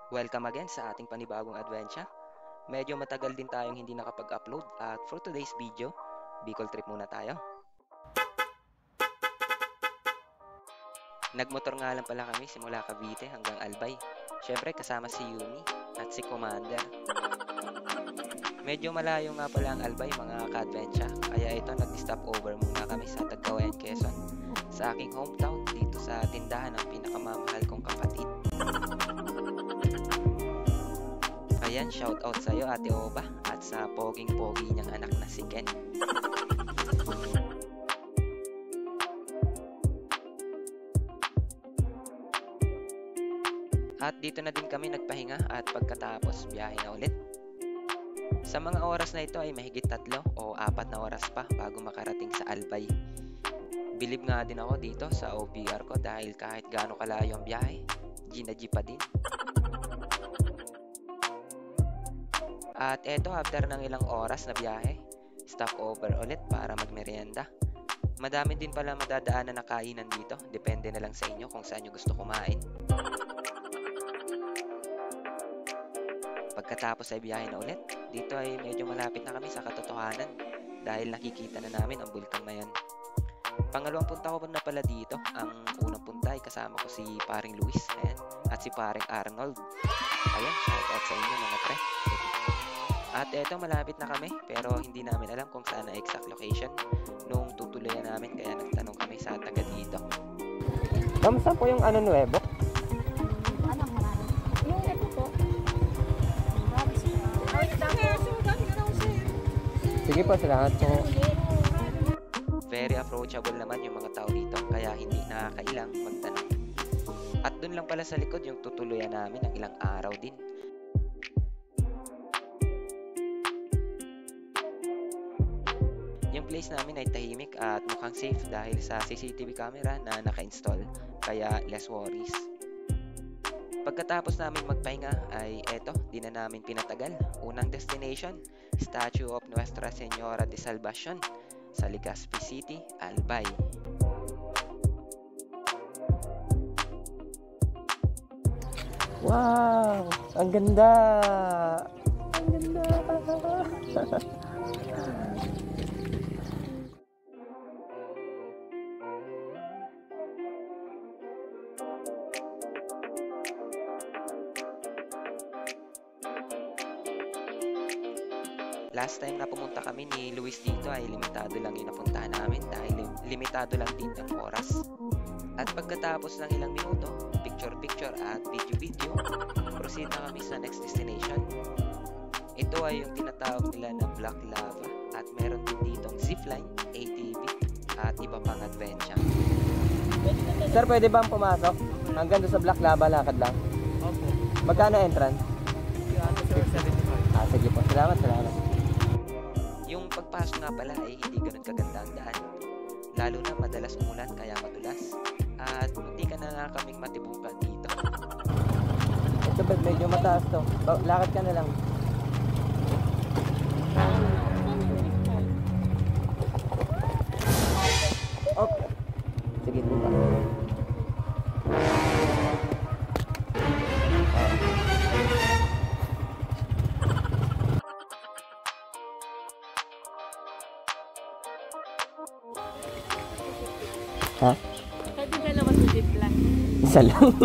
Welcome again sa ating panibagong adventure. Medyo matagal din tayong hindi nakapag-upload at for today's video, Bicol trip muna tayo. Nagmotor nga lang pala kami simula Cavite hanggang Albay. Syempre kasama si Yumi at si Commander. Medyo malayo nga pala ang Albay mga ka-adventure, kaya ito nag-stop over muna kami sa Tagkawayan, Quezon, sa aking hometown dito sa tindahan ng pinakamamahal kong kapatid. Ayan, shout out sa iyo Ate Oba at sa poging-pogi niyang anak na si Ken. At dito na din kami nagpahinga at pagkatapos biyahe na ulit. Sa mga oras na ito ay mahigit 3 o 4 na oras pa bago makarating sa Albay. Bilib nga din ako dito sa OPR ko dahil kahit gaano kalayo ang biyahe, G pa din. At eto, after ng ilang oras na biyahe, stop over ulit para magmerienda. Madami din pala madadaanan na kainan dito, depende na lang sa inyo kung saan nyo gusto kumain. Pagkatapos ay biyahe na ulit, dito ay medyo malapit na kami sa katotohanan dahil nakikita na namin ang bulkan na yan. Pangalawang punta ko na pala dito, ang unang punta ay kasama ko si paring Luis at si paring Arnold. Ayan, shout out sa inyo mga pre. At eto, malapit na kami pero hindi namin alam kung saan ang exact location nung tutuloyan namin kaya nagtanong kami sa taga dito. Kamusta po yung nuevo? Yung ito po. Sige po, salamat po. Very approachable naman yung mga tao dito kaya hindi nakakailang magtanong. At dun lang pala sa likod yung tutuluyan namin ng ilang araw din. Yung place namin ay tahimik at mukhang safe dahil sa CCTV camera na naka-install, kaya less worries. Pagkatapos namin magpahinga ay eto, di na namin pinatagal. Unang destination, Statue of Nuestra Señora de Salvacion sa Legazpi City, Albay. Wow! Ang ganda! Ang ganda! Last time na pumunta kami ni Luis dito ay limitado lang yung napuntahan namin dahil limitado lang din ang oras. At pagkatapos ng ilang minuto, picture-picture at video-video, proceed na kami sa next destination. Ito ay yung tinatawag nila na Black Lava at meron din ditong zipline, ATV at iba pang adventure. Sir, pwede bang pumasok? Hanggang doon sa Black Lava, lakad lang? Opo. Magkano entrance? 75. Sige po. Salamat. Yung pagpasok nga pala ay hindi ganun kaganda ang daan. Lalo na madalas umulan kaya madulas. At munti ka na nga kaming matibukan dito. Ito ba medyo mataas to? Lakad ka na lang. Okay. Sige po ba? Ha? Pwede dalawa sa jeep lang. Isa lang.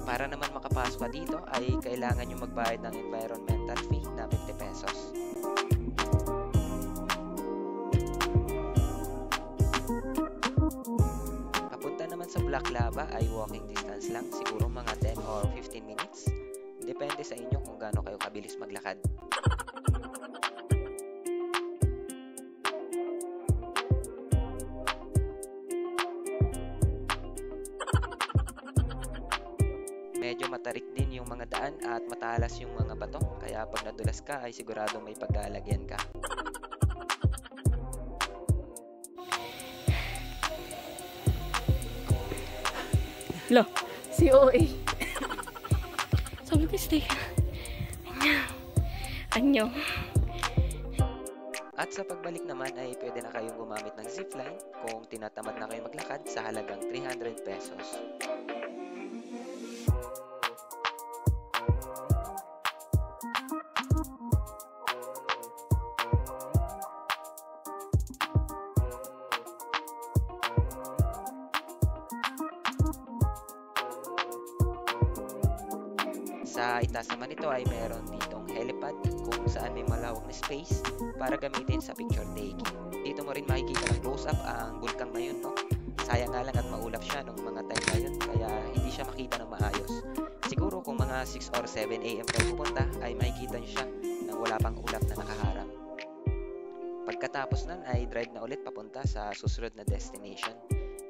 Para naman makapasok ka dito ay kailangan nyo magbayad ng environmental fee na 50 pesos. Papunta naman sa Black Lava ay walking distance lang, siguro mga 10 or 15 minutes. Depende sa inyo kung gaano kayo kabilis maglakad. Medyo matarik din yung mga daan at matalas yung mga bato, kaya pag nadulas ka ay sigurado may paglalagyan ka. Lo, si OA. Sabi ko, stay ka. Anyo. At sa pagbalik naman ay pwede na kayong gumamit ng zipline kung tinatamad na kayo maglakad sa halagang 300 pesos. Sa itaas naman ito ay meron ditong helipad kung saan may malawak na space para gamitin sa picture taking. Dito mo rin makikita ng close-up ang Bulkang Mayon, no? Sayang nga lang at maulap siya nung mga time na yun, kaya hindi siya makita ng maayos. Siguro kung mga 6 or 7 AM kayo pupunta ay makikita nyo siya nang wala pang ulap na nakaharang. Pagkatapos nun ay drive na ulit papunta sa susunod na destination.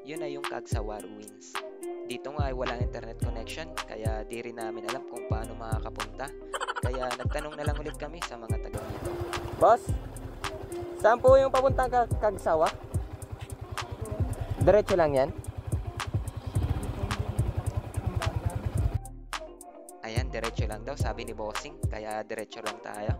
Yun ay yung Cagsawa Ruins. Dito nga ay walang internet connection, kaya di rin namin alam kung paano makakapunta. Kaya nagtanong na lang ulit kami sa mga taga dito. Boss, saan po yung papuntang Cagsawa? Diretso lang yan? Ayan, diretso lang daw, sabi ni Bossing, kaya diretso lang tayo.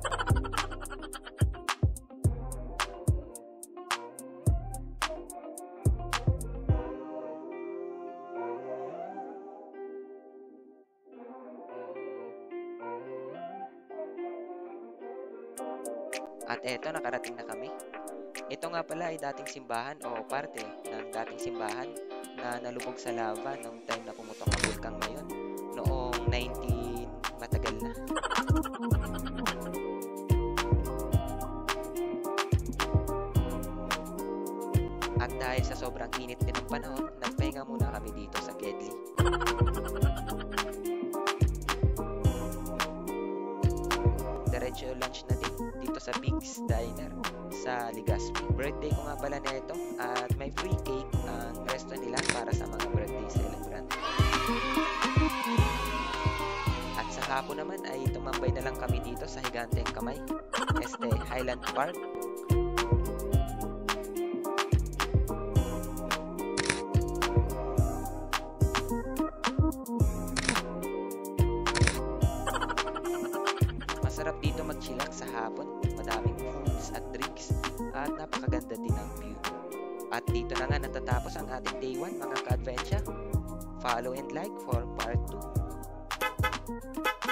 At eto, nakarating na kami. Ito nga pala ay dating simbahan o parte ng dating simbahan na nalubog sa lava nung time na pumutok ang Bulkang Mayon noong 19 matagal na. At dahil sa sobrang init din ng panahon, nagpahinga muna kami dito sa Gedli. Diretso lunch na din dito sa Big's Diner sa Legazpi. Birthday ko nga pala nito at may free cake ang resto nila para sa mga birthday celebrant. At sa hapon naman ay tumambay na lang kami dito sa Higanteng Kamay, Highland Park. Masarap dito mag-chillax sa hapon, madaming foods at drinks, at napakaganda din ang view. At dito na nga natatapos ang ating day 1 mga ka-adventure. Follow and like for part 2.